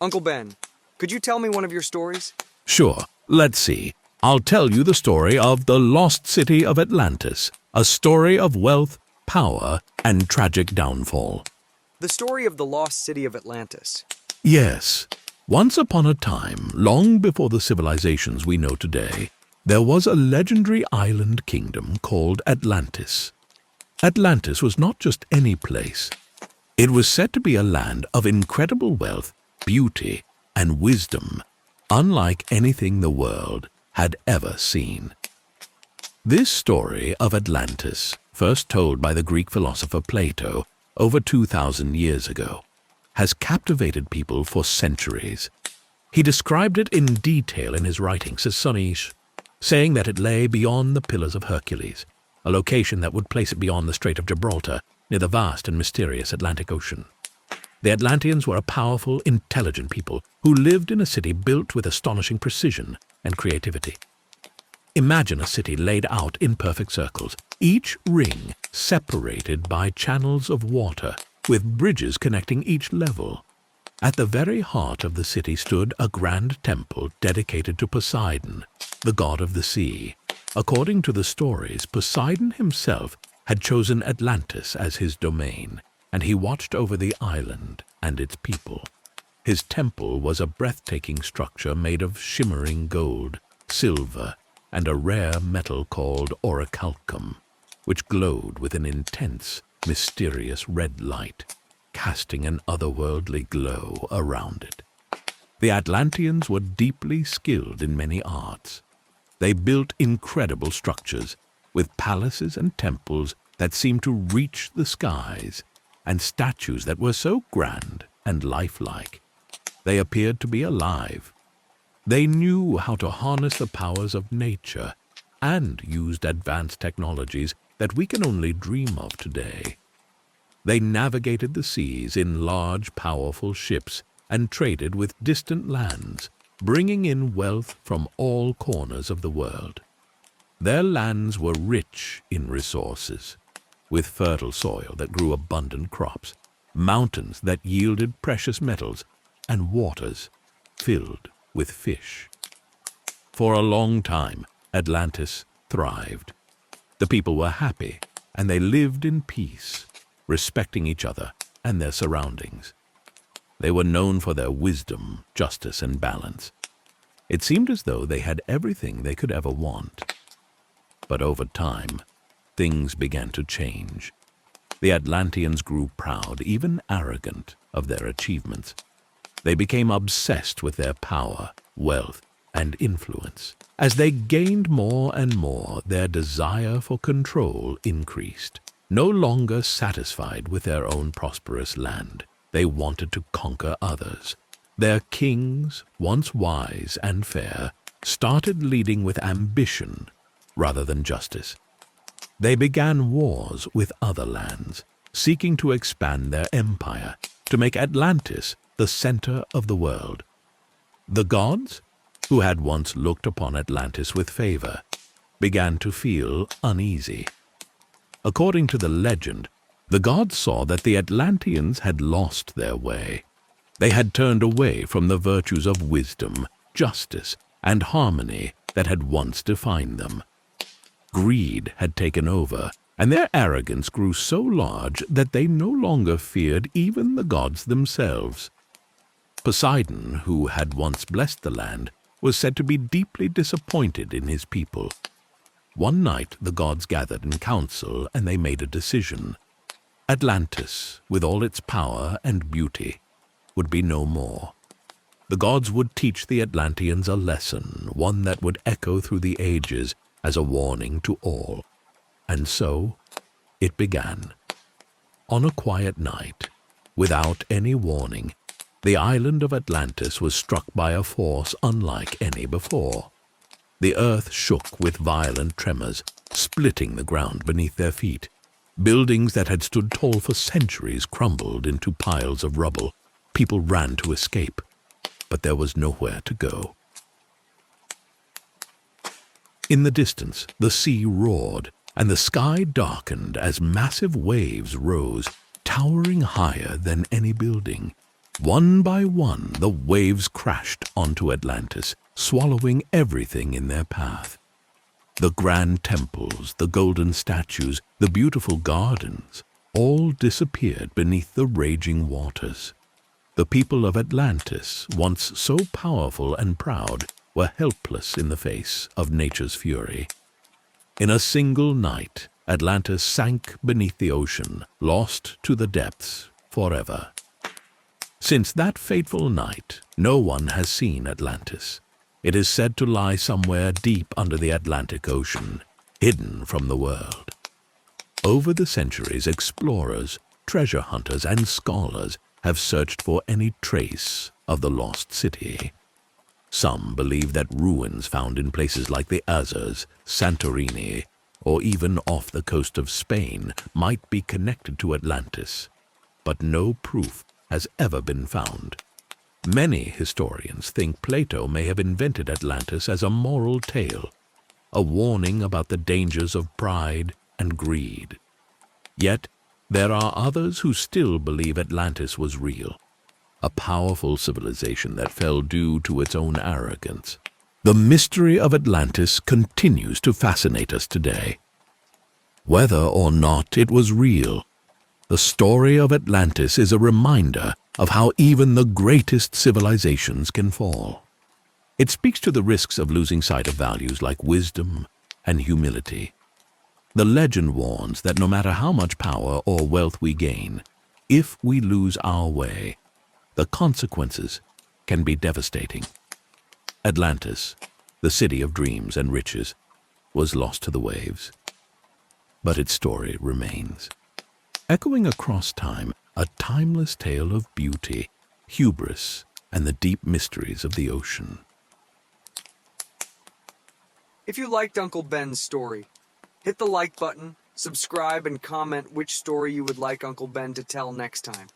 Uncle Ben, could you tell me one of your stories? Sure, let's see. I'll tell you the story of the lost city of Atlantis, a story of wealth, power, and tragic downfall. The story of the lost city of Atlantis. Yes, once upon a time, long before the civilizations we know today, there was a legendary island kingdom called Atlantis. Atlantis was not just any place. It was said to be a land of incredible wealth, beauty, and wisdom, unlike anything the world had ever seen. This story of Atlantis, first told by the Greek philosopher Plato over 2,000 years ago, has captivated people for centuries. He described it in detail in his writings as Sonish, saying that it lay beyond the Pillars of Hercules, a location that would place it beyond the Strait of Gibraltar, near the vast and mysterious Atlantic Ocean. The Atlanteans were a powerful, intelligent people who lived in a city built with astonishing precision and creativity. Imagine a city laid out in perfect circles, each ring separated by channels of water, with bridges connecting each level. At the very heart of the city stood a grand temple dedicated to Poseidon, the god of the sea. According to the stories, Poseidon himself had chosen Atlantis as his domain, and he watched over the island and its people. His temple was a breathtaking structure made of shimmering gold, silver, and a rare metal called orichalcum, which glowed with an intense, mysterious red light, casting an otherworldly glow around it. The Atlanteans were deeply skilled in many arts. They built incredible structures, with palaces and temples that seemed to reach the skies, and statues that were so grand and lifelike. They appeared to be alive. They knew how to harness the powers of nature and used advanced technologies that we can only dream of today. They navigated the seas in large, powerful ships and traded with distant lands, bringing in wealth from all corners of the world. Their lands were rich in resources, with fertile soil that grew abundant crops, mountains that yielded precious metals, and waters filled with fish. For a long time, Atlantis thrived. The people were happy, and they lived in peace, respecting each other and their surroundings. They were known for their wisdom, justice, and balance. It seemed as though they had everything they could ever want. But over time, things began to change. The Atlanteans grew proud, even arrogant, of their achievements. They became obsessed with their power, wealth, and influence. As they gained more and more, their desire for control increased. No longer satisfied with their own prosperous land, they wanted to conquer others. Their kings, once wise and fair, started leading with ambition rather than justice. They began wars with other lands, seeking to expand their empire, to make Atlantis the center of the world. The gods, who had once looked upon Atlantis with favor, began to feel uneasy. According to the legend, the gods saw that the Atlanteans had lost their way. They had turned away from the virtues of wisdom, justice, and harmony that had once defined them. Greed had taken over, and their arrogance grew so large that they no longer feared even the gods themselves. Poseidon, who had once blessed the land, was said to be deeply disappointed in his people. One night the gods gathered in council and they made a decision. Atlantis, with all its power and beauty, would be no more. The gods would teach the Atlanteans a lesson, one that would echo through the ages as a warning to all. And so it began. On a quiet night, without any warning, the island of Atlantis was struck by a force unlike any before. The earth shook with violent tremors, splitting the ground beneath their feet. Buildings that had stood tall for centuries crumbled into piles of rubble. People ran to escape, but there was nowhere to go. In the distance, the sea roared, and the sky darkened as massive waves rose, towering higher than any building. One by one, the waves crashed onto Atlantis, swallowing everything in their path. The grand temples, the golden statues, the beautiful gardens, all disappeared beneath the raging waters. The people of Atlantis, once so powerful and proud, were helpless in the face of nature's fury. In a single night, Atlantis sank beneath the ocean, lost to the depths forever. Since that fateful night, no one has seen Atlantis. It is said to lie somewhere deep under the Atlantic Ocean, hidden from the world. Over the centuries, explorers, treasure hunters, and scholars have searched for any trace of the lost city. Some believe that ruins found in places like the Azores, Santorini, or even off the coast of Spain might be connected to Atlantis, but no proof has ever been found. Many historians think Plato may have invented Atlantis as a moral tale, a warning about the dangers of pride and greed. Yet, there are others who still believe Atlantis was real, a powerful civilization that fell due to its own arrogance. The mystery of Atlantis continues to fascinate us today. Whether or not it was real, the story of Atlantis is a reminder of how even the greatest civilizations can fall. It speaks to the risks of losing sight of values like wisdom and humility. The legend warns that no matter how much power or wealth we gain, if we lose our way, the consequences can be devastating. Atlantis, the city of dreams and riches, was lost to the waves, but its story remains. Echoing across time, a timeless tale of beauty, hubris, and the deep mysteries of the ocean. If you liked Uncle Ben's story, hit the like button, subscribe, and comment which story you would like Uncle Ben to tell next time.